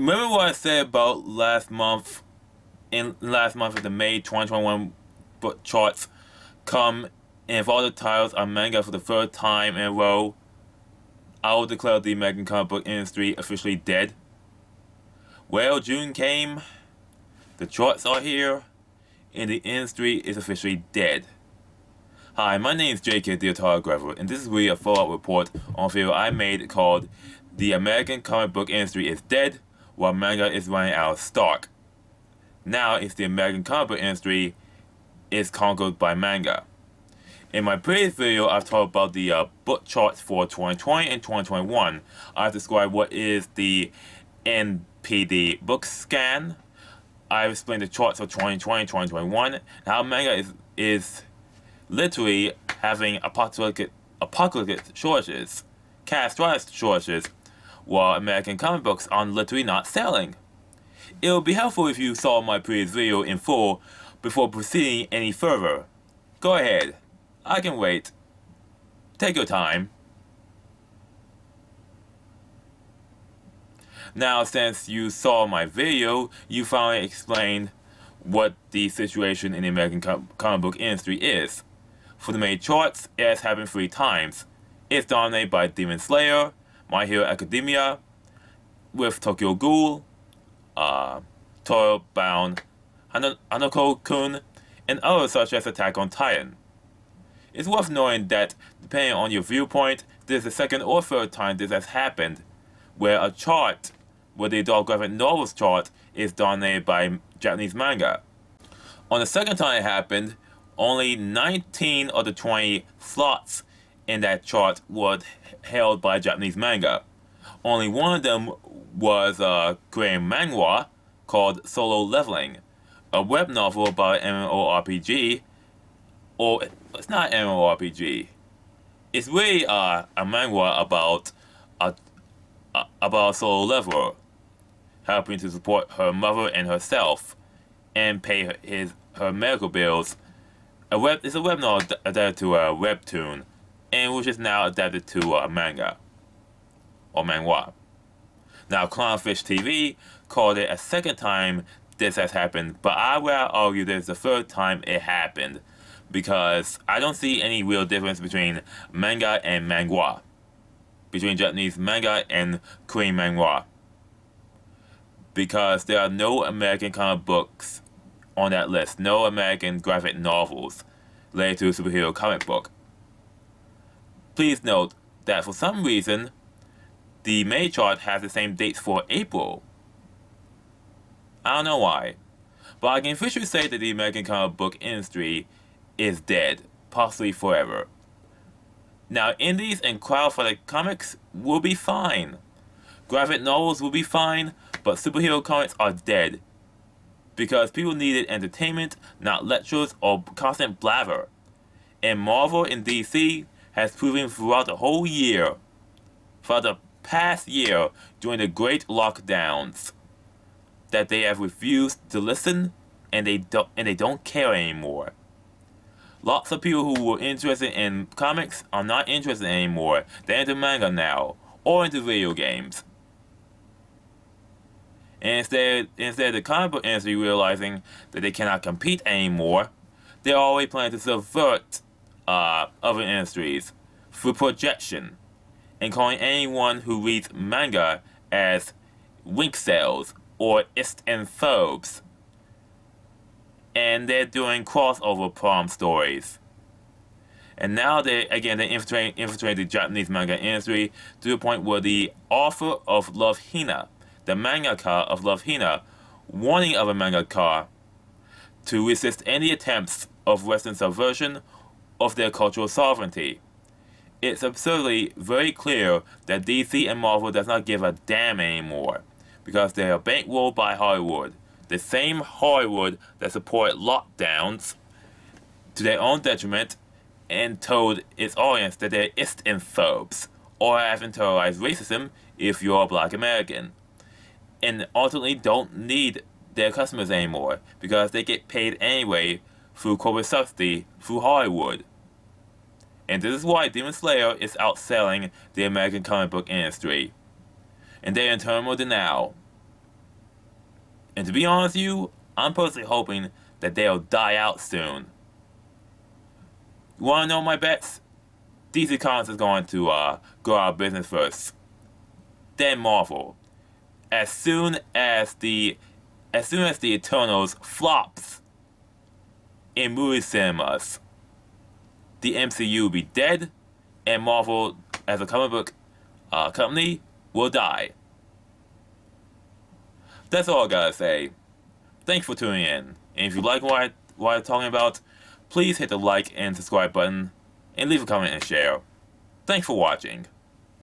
Remember what I said about last month? In last month, of the May 2021 book charts come, and if all the titles are manga for the third time in a row, I will declare the American comic book industry officially dead. Well, June came, the charts are here, and the industry is officially dead. Hi, my name is JK the Autographer, and this is really a follow-up report on a video I made called The American Comic Book Industry is Dead While Manga is Running Out of Stock. Now it's the American comic book industry is conquered by manga. In my previous video, I've talked about the book charts for 2020 and 2021. I've described what is the NPD book scan. I've explained the charts for 2020 and 2021, and how manga is literally having apocalyptic shortages, catastrophic shortages, while American comic books are literally not selling. It would be helpful if you saw my previous video in full before proceeding any further. Go ahead, I can wait. Take your time. Now, since you saw my video, you finally explained what the situation in the American comic book industry is. For the main charts, it has happened 3 times. It's dominated by Demon Slayer, My Hero Academia, with Tokyo Ghoul, Toil Bound, Hanako-kun, and others such as Attack on Titan. It's worth knowing that, depending on your viewpoint, this is the second or third time this has happened, where the adult graphic novels chart is dominated by Japanese manga. On the second time it happened, only 19 of the 20 slots in that chart were held by Japanese manga. Only one of them was a Korean manhwa called Solo Leveling, a web novel about an MMORPG, or it's not an MMORPG. It's really a manhwa about a solo leveler, helping to support her mother and herself, and pay her medical bills. It's a web novel adapted to a webtoon, and which is now adapted to a manga, or manhwa. Now, Clownfish TV called it a second time this has happened, but I will argue that it's the third time it happened, because I don't see any real difference between manga and manhwa, between Japanese manga and Korean manhwa, because there are no American comic books on that list, no American graphic novels related to a superhero comic book. Please note that for some reason, the May chart has the same dates for April. I don't know why, but I can officially say that the American comic book industry is dead, possibly forever. Now, indies and crowdfunded comics will be fine. Graphic novels will be fine, but superhero comics are dead, because people needed entertainment, not lectures or constant blather. And Marvel and DC has proven throughout the past year during the great lockdowns, that they have refused to listen, and they don't care anymore. Lots of people who were interested in comics are not interested anymore. They're into manga now, or into video games. And instead the comic book industry realizing that they cannot compete anymore, they're already planning to subvert other industries through projection, and calling anyone who reads manga as winkcells or ist-and-phobes. And they're doing crossover prom stories. And now they're infiltrating the Japanese manga industry to the point where the author of Love Hina, the mangaka of Love Hina, warning other mangaka to resist any attempts of Western subversion of their cultural sovereignty. It's absurdly very clear that DC and Marvel does not give a damn anymore, because they are bankrolled by Hollywood, the same Hollywood that supported lockdowns to their own detriment and told its audience that they're ist-and-phobes, or have internalized racism if you're a black American, and ultimately don't need their customers anymore, because they get paid anyway through corporate subsidy through Hollywood. And this is why Demon Slayer is outselling the American comic book industry. And they're in terminal denial. And to be honest with you, I'm personally hoping that they'll die out soon. You wanna know my bets? DC Comics is going to go out of business first. Then Marvel. As soon as the Eternals flops in movie cinemas, the MCU will be dead, and Marvel, as a comic book company, will die. That's all I gotta say. Thanks for tuning in. And if you like what I'm talking about, please hit the like and subscribe button, and leave a comment and share. Thanks for watching.